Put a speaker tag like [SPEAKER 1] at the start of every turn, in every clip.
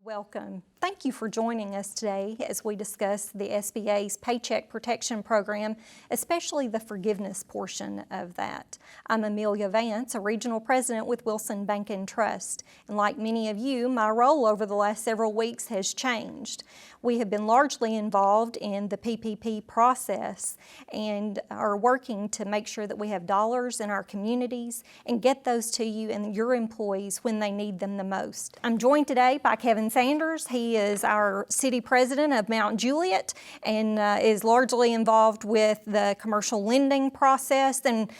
[SPEAKER 1] Welcome. Thank you for joining us today as we discuss the SBA's Paycheck Protection Program, especially the forgiveness portion of that. I'm Amelia Vance, a regional president with Wilson Bank and Trust, and like many of you, my role over the last several weeks has changed. We have been largely involved in the PPP process and are working to make sure that we have dollars in our communities and get those to you and your employees when they need them the most. I'm joined today by Kevin Sanders. He is our city president of Mount Juliet and is largely involved with the commercial lending process, and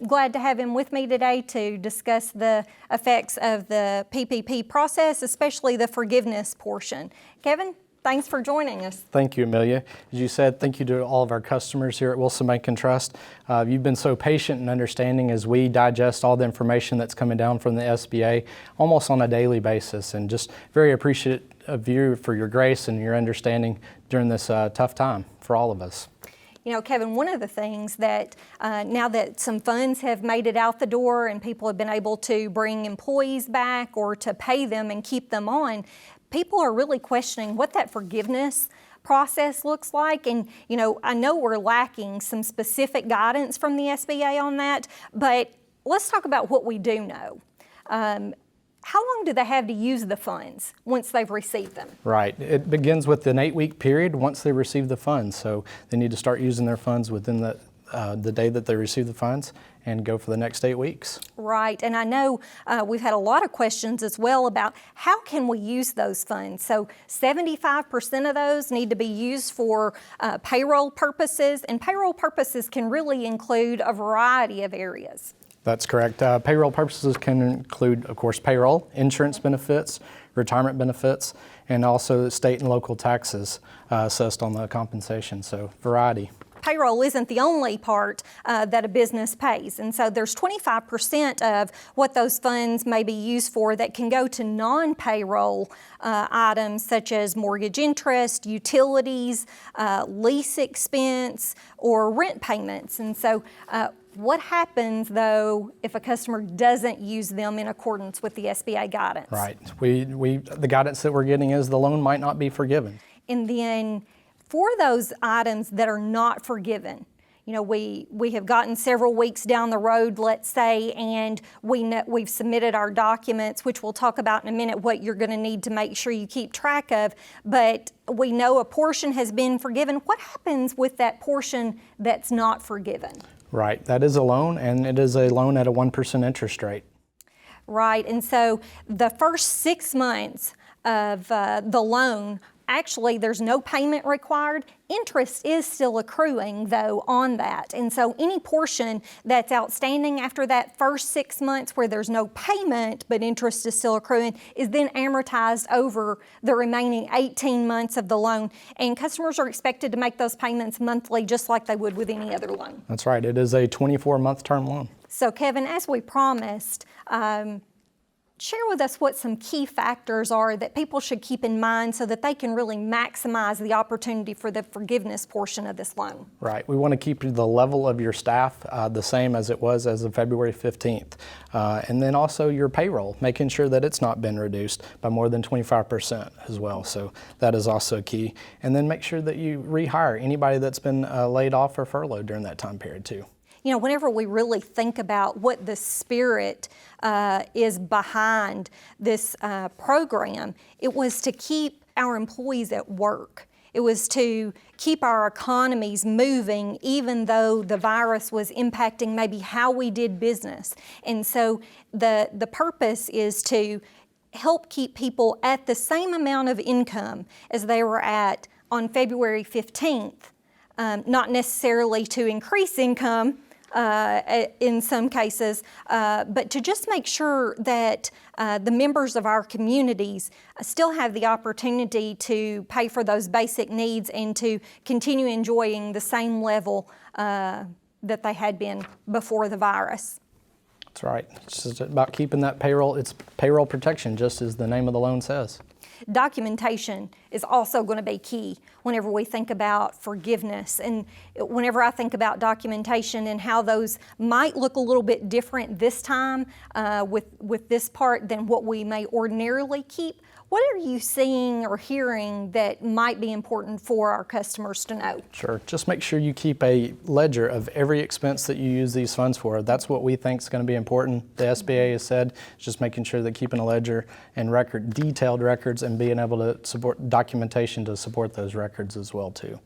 [SPEAKER 1] glad to have him with me today to discuss the effects of the PPP process, especially the forgiveness portion. Kevin, thanks for joining us.
[SPEAKER 2] Thank you, Amelia. As you said, thank you to all of our customers here at Wilson Bank and Trust. You've been so patient and understanding as we digest all the information that's coming down from the SBA almost on a daily basis, and just very appreciative of you for your grace and your understanding during this tough time for all of us.
[SPEAKER 1] You know, Kevin, one of the things that now that some funds have made it out the door and people have been able to bring employees back or to pay them and keep them on, people are really questioning what that forgiveness process looks like. And, you know, I know we're lacking some specific guidance from the SBA on that, but let's talk about what we do know. How long do they have to use the funds once they've received them?
[SPEAKER 2] Right. It begins with an 8-week period once they receive the funds. So they need to start using their funds within the day that they receive the funds and go for the next 8 weeks.
[SPEAKER 1] Right, and I know we've had a lot of questions as well about how can we use those funds. So 75% of those need to be used for payroll purposes, and payroll purposes can really include a variety of areas.
[SPEAKER 2] That's correct. Payroll purposes can include, of course, payroll, insurance benefits, retirement benefits, and also state and local taxes assessed on the compensation, so variety.
[SPEAKER 1] Payroll isn't the only part that a business pays, and so there's 25% of what those funds may be used for that can go to non-payroll items such as mortgage interest, utilities, lease expense, or rent payments. And so what happens, though, if a customer doesn't use them in accordance with the SBA guidance?
[SPEAKER 2] Right. The guidance that we're getting is the loan might not be forgiven.
[SPEAKER 1] And then for those items that are not forgiven, you know, we have gotten several weeks down the road, let's say, and we've submitted our documents, which we'll talk about in a minute, what you're going to need to make sure you keep track of, but we know a portion has been forgiven. What happens with that portion that's not forgiven?
[SPEAKER 2] Right. That is a loan, and it is a loan at a 1% interest rate.
[SPEAKER 1] Right. And so the first 6 months of the loan, actually, there's no payment required. Interest is still accruing, though, on that. And so any portion that's outstanding after that first 6 months where there's no payment but interest is still accruing is then amortized over the remaining 18 months of the loan. And customers are expected to make those payments monthly just like they would with any other loan.
[SPEAKER 2] That's right. It is a 24-month term loan.
[SPEAKER 1] So, Kevin, as we promised, share with us what some key factors are that people should keep in mind so that they can really maximize the opportunity for the forgiveness portion of this loan.
[SPEAKER 2] Right. We want to keep the level of your staff the same as it was as of February 15th. And then also your payroll, making sure that it's not been reduced by more than 25% as well. So that is also key. And then make sure that you rehire anybody that's been laid off or furloughed during that time period too.
[SPEAKER 1] You know, whenever we really think about what the spirit is behind this program, it was to keep our employees at work. It was to keep our economies moving even though the virus was impacting maybe how we did business. And so the purpose is to help keep people at the same amount of income as they were at on February 15th, not necessarily to increase income, in some cases, but to just make sure that the members of our communities still have the opportunity to pay for those basic needs and to continue enjoying the same level that they had been before the virus.
[SPEAKER 2] That's right. It's just about keeping that payroll. It's payroll protection, just as the name of the loan says.
[SPEAKER 1] Documentation is also going to be key whenever we think about forgiveness. And whenever I think about documentation and how those might look a little bit different this time with this part than what we may ordinarily keep, what are you seeing or hearing that might be important for our customers to know?
[SPEAKER 2] Sure. Just make sure you keep a ledger of every expense that you use these funds for. That's what we think is going to be important. The SBA has said just making sure that keeping a ledger and detailed records and being able to support documentation to support those records as well too.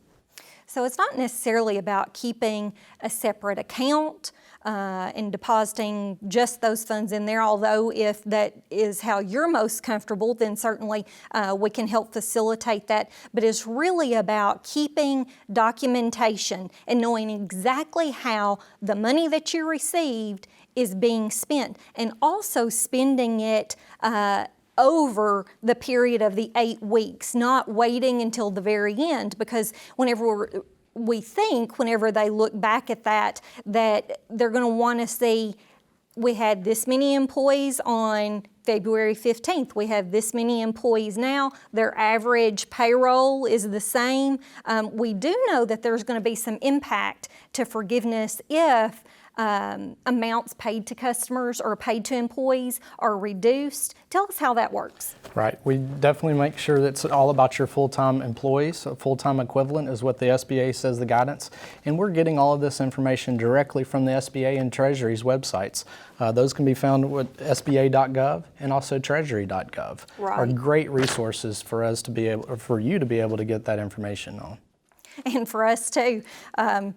[SPEAKER 1] So it's not necessarily about keeping a separate account and depositing just those funds in there, although if that is how you're most comfortable, then certainly we can help facilitate that. But it's really about keeping documentation and knowing exactly how the money that you received is being spent, and also spending it over the period of the 8 weeks, not waiting until the very end, because whenever they look back at that they're going to want to see, we had this many employees on February 15th. We have this many employees now. Their average payroll is the same. We do know that there's going to be some impact to forgiveness if amounts paid to customers or paid to employees are reduced. Tell us how that works.
[SPEAKER 2] Right. We definitely make sure that it's all about your full-time employees. A full-time equivalent is what the SBA says, the guidance. And we're getting all of this information directly from the SBA and Treasury's websites. Those can be found with SBA.gov and also Treasury.gov.
[SPEAKER 1] Right.
[SPEAKER 2] Are great resources for you to be able to get that information on.
[SPEAKER 1] And for us too,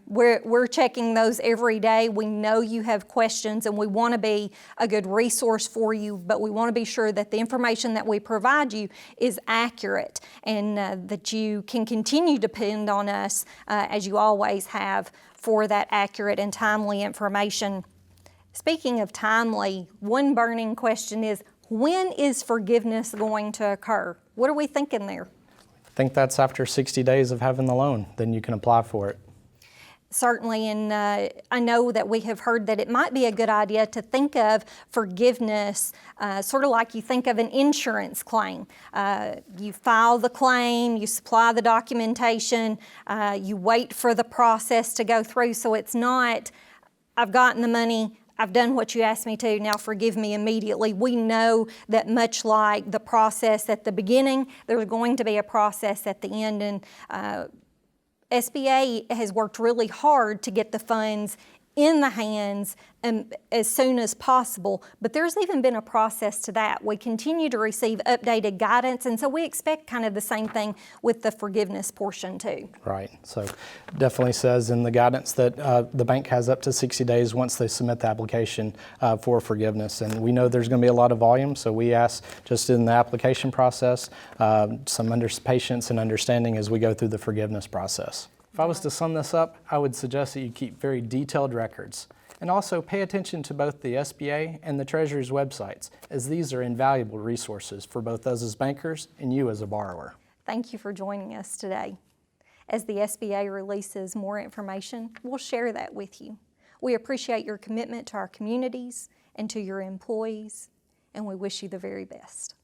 [SPEAKER 1] we're checking those every day. We know you have questions and we want to be a good resource for you, but we want to be sure that the information that we provide you is accurate and that you can continue to depend on us as you always have for that accurate and timely information. Speaking of timely, one burning question is, when is forgiveness going to occur? What are we thinking there?
[SPEAKER 2] I think that's after 60 days of having the loan, then you can apply for it.
[SPEAKER 1] Certainly, and I know that we have heard that it might be a good idea to think of forgiveness sort of like you think of an insurance claim. You file the claim, you supply the documentation, you wait for the process to go through, so it's not, I've gotten the money, I've done what you asked me to, now forgive me immediately. We know that much like the process at the beginning, there's going to be a process at the end, and SBA has worked really hard to get the funds in the hands as soon as possible, but there's even been a process to that. We continue to receive updated guidance, and so we expect kind of the same thing with the forgiveness portion too.
[SPEAKER 2] Right, so definitely says in the guidance that the bank has up to 60 days once they submit the application for forgiveness, and we know there's going to be a lot of volume, so we ask just in the application process some patience and understanding as we go through the forgiveness process. If I was to sum this up, I would suggest that you keep very detailed records and also pay attention to both the SBA and the Treasury's websites, as these are invaluable resources for both us as bankers and you as a borrower.
[SPEAKER 1] Thank you for joining us today. As the SBA releases more information, we'll share that with you. We appreciate your commitment to our communities and to your employees, and we wish you the very best.